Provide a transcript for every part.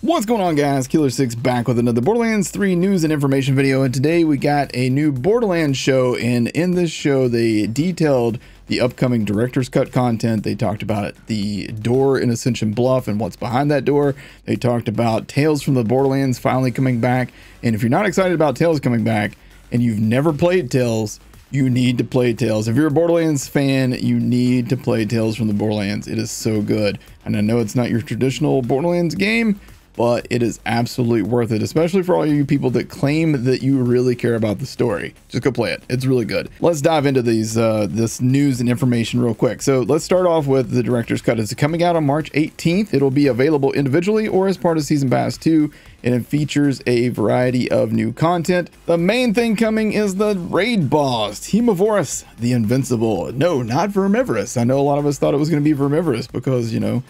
What's going on, guys? Killer6 back with another Borderlands 3 news and information video, and today we got a new Borderlands show, and in this show they detailed the upcoming director's cut content. They talked about the door in Ascension Bluff and what's behind that door. They talked about Tales from the Borderlands finally coming back, and if you're not excited about Tales coming back and you've never played Tales, you need to play Tales. If you're a Borderlands fan, you need to play Tales from the Borderlands. It is so good, and I know it's not your traditional Borderlands game, but it is absolutely worth it, especially for all you people that claim that you really care about the story. Just go play it. It's really good. Let's dive into this news and information real quick. So let's start off with the director's cut. It's coming out on March 18th. It'll be available individually or as part of Season Pass 2, and it features a variety of new content. The main thing coming is the Raid Boss, Hemovorous, the Invincible. No, not Vermivorous. I know a lot of us thought it was going to be Vermivorous because, you know,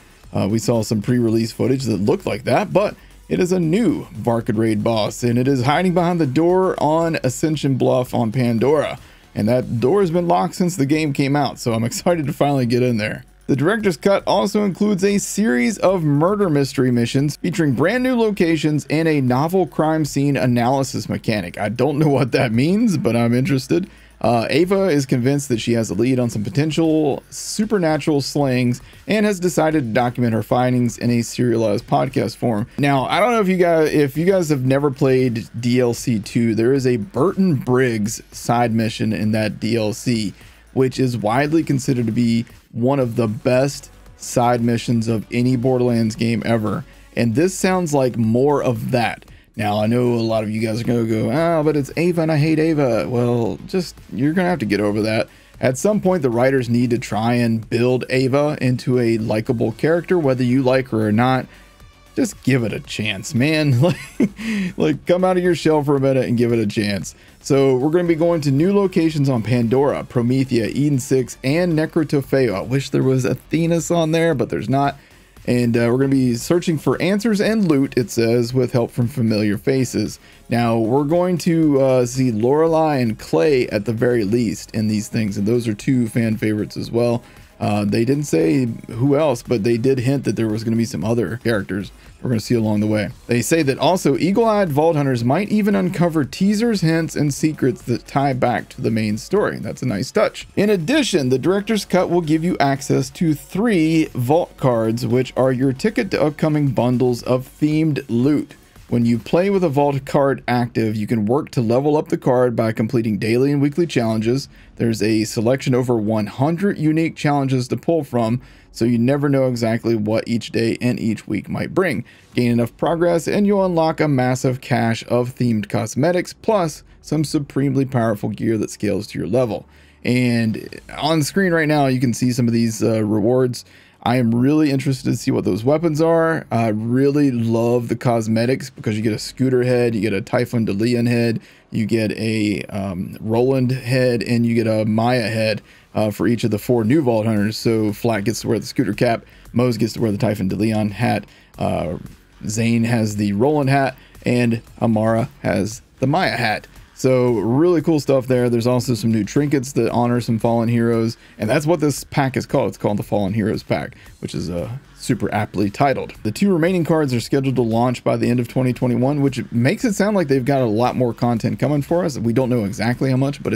we saw some pre-release footage that looked like that, but it is a new Varkid Raid Boss, and it is hiding behind the door on Ascension Bluff on Pandora. And that door has been locked since the game came out, so I'm excited to finally get in there. The director's cut also includes a series of murder mystery missions featuring brand new locations and a novel crime scene analysis mechanic. I don't know what that means, but I'm interested. Ava is convinced that she has a lead on some potential supernatural slayings and has decided to document her findings in a serialized podcast form. Now, I don't know if you guys have never played DLC 2, there is a Burton Briggs side mission in that DLC, which is widely considered to be one of the best side missions of any Borderlands game ever. And this sounds like more of that. Now, I know a lot of you guys are going to go, oh, but it's Ava and I hate Ava. Well, you're going to have to get over that. At some point, the writers need to try and build Ava into a likable character, whether you like her or not. Just give it a chance, man. like come out of your shell for a minute and give it a chance. So we're going to be going to new locations on Pandora, Promethea, Eden 6, and Necrotophaeo. I wish there was Athenas on there, but there's not. And we're going to be searching for answers and loot, it says, with help from familiar faces. Now, we're going to see Lorelei and Clay at the very least in these things, and those are two fan favorites as well. They didn't say who else, but they did hint that there was going to be some other characters we're going to see along the way. They say that also eagle-eyed vault hunters might even uncover teasers, hints, and secrets that tie back to the main story. That's a nice touch. In addition, the director's cut will give you access to 3 vault cards, which are your ticket to upcoming bundles of themed loot. When you play with a vault card active, you can work to level up the card by completing daily and weekly challenges. There's a selection over 100 unique challenges to pull from, so you never know exactly what each day and each week might bring. Gain enough progress and you'll unlock a massive cache of themed cosmetics, plus some supremely powerful gear that scales to your level. And on screen right now, you can see some of these rewards. I am really interested to see what those weapons are. I really love the cosmetics because you get a Scooter head, you get a Typhon DeLeon head, you get a Roland head, and you get a Maya head for each of the 4 new Vault Hunters. So Flat gets to wear the Scooter cap, Mose gets to wear the Typhon DeLeon hat, Zane has the Roland hat, and Amara has the Maya hat. So really cool stuff there. There's also some new trinkets that honor some fallen heroes, and that's what this pack is called. It's called the Fallen Heroes pack, which is super aptly titled. The 2 remaining cards are scheduled to launch by the end of 2021, which makes it sound like they've got a lot more content coming for us. We don't know exactly how much, but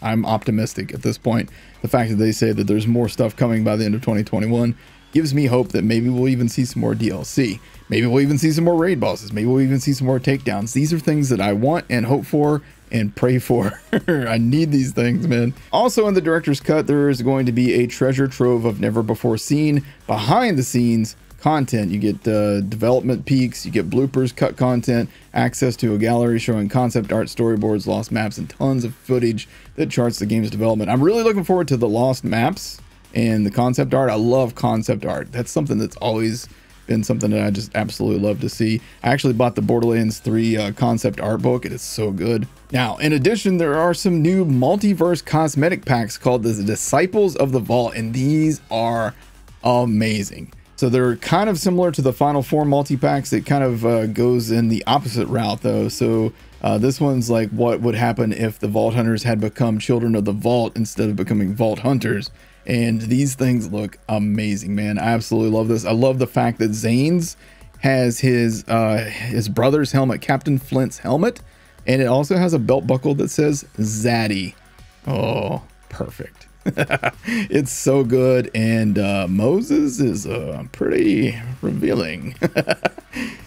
I'm optimistic at this point. The fact that they say that there's more stuff coming by the end of 2021 gives me hope that maybe we'll even see some more DLC. Maybe we'll even see some more raid bosses. Maybe we'll even see some more takedowns. These are things that I want and hope for and pray for. I need these things, man. Also in the director's cut, there is going to be a treasure trove of never before seen behind the scenes content. You get development peaks, you get bloopers, cut content, access to a gallery showing concept art, storyboards, lost maps, and tons of footage that charts the game's development. I'm really looking forward to the lost maps and the concept art. I love concept art. That's something that's always been something that I just absolutely love to see. I actually bought the Borderlands 3 concept art book. It is so good. Now, in addition, there are some new multiverse cosmetic packs called the Disciples of the Vault, and these are amazing. So they're kind of similar to the Final 4 multi-packs. It kind of goes in the opposite route though. So this one's like what would happen if the Vault Hunters had become Children of the Vault instead of becoming Vault Hunters. And these things look amazing, man. I absolutely love this. I love the fact that Zane's has his brother's helmet, Captain Flint's helmet, and it also has a belt buckle that says Zaddy. Oh, perfect. It's so good, and Moses is pretty revealing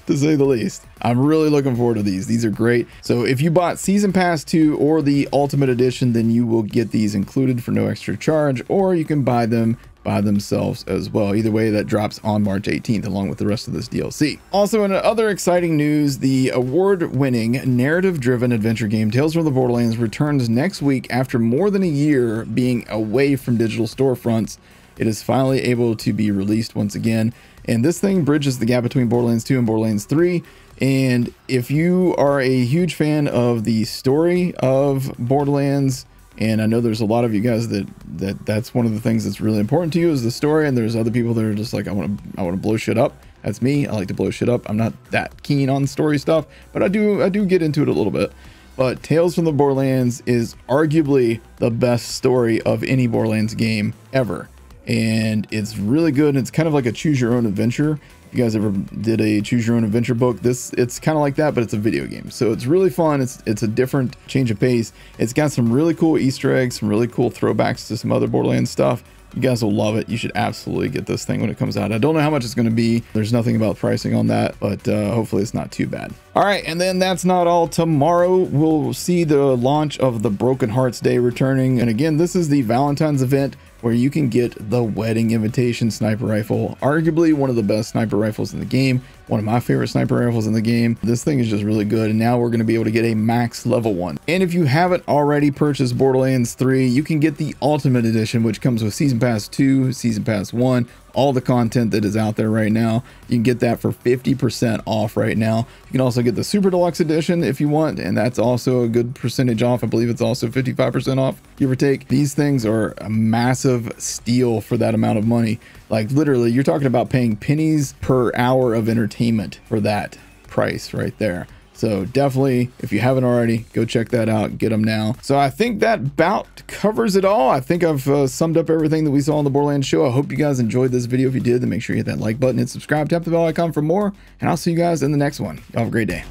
to say the least. I'm really looking forward to these. These are great. So if you bought Season Pass 2 or the Ultimate Edition, then you will get these included for no extra charge, or you can buy them by themselves as well. Either way, that drops on March 18th along with the rest of this DLC. Also, in other exciting news, the award-winning narrative-driven adventure game Tales from the Borderlands returns next week after more than a year being away from digital storefronts. It is finally able to be released once again, and this thing bridges the gap between Borderlands 2 and Borderlands 3. And if you are a huge fan of the story of Borderlands, and I know there's a lot of you guys that's one of the things that's really important to you is the story, and there's other people that are just like, I want to blow shit up. That's me. I like to blow shit up. I'm not that keen on story stuff, but I do get into it a little bit. But Tales from the Borderlands is arguably the best story of any Borderlands game ever, and it's really good. It's kind of like a choose your own adventure. You guys ever did a choose your own adventure book? It's kind of like that, but it's a video game, so it's really fun. It's a different change of pace. It's got some really cool Easter eggs, some really cool throwbacks to some other Borderlands stuff. You guys will love it. You should absolutely get this thing when it comes out. I don't know how much it's going to be. There's nothing about pricing on that, but hopefully it's not too bad. All right, and then that's not all. Tomorrow we'll see the launch of the Broken Hearts Day returning, and again, this is the Valentine's event where you can get the Wedding Invitation sniper rifle, arguably one of the best sniper rifles in the game, one of my favorite sniper rifles in the game. This thing is just really good, and now we're going to be able to get a max level one. And if you haven't already purchased Borderlands 3, you can get the Ultimate Edition, which comes with Season Pass 2, Season Pass 1, all the content that is out there right now. You can get that for 50% off right now. You can also get the Super Deluxe Edition if you want, and that's also a good percentage off. I believe it's also 55% off, give or take. These things are a massive steal for that amount of money. Like literally, you're talking about paying pennies per hour of entertainment for that price right there. So definitely, if you haven't already, go check that out. Get them now. So I think that about covers it all. I think I've summed up everything that we saw on the Borderlands show. I hope you guys enjoyed this video. If you did, then make sure you hit that like button and subscribe. Tap the bell icon for more, and I'll see you guys in the next one. Y'all have a great day.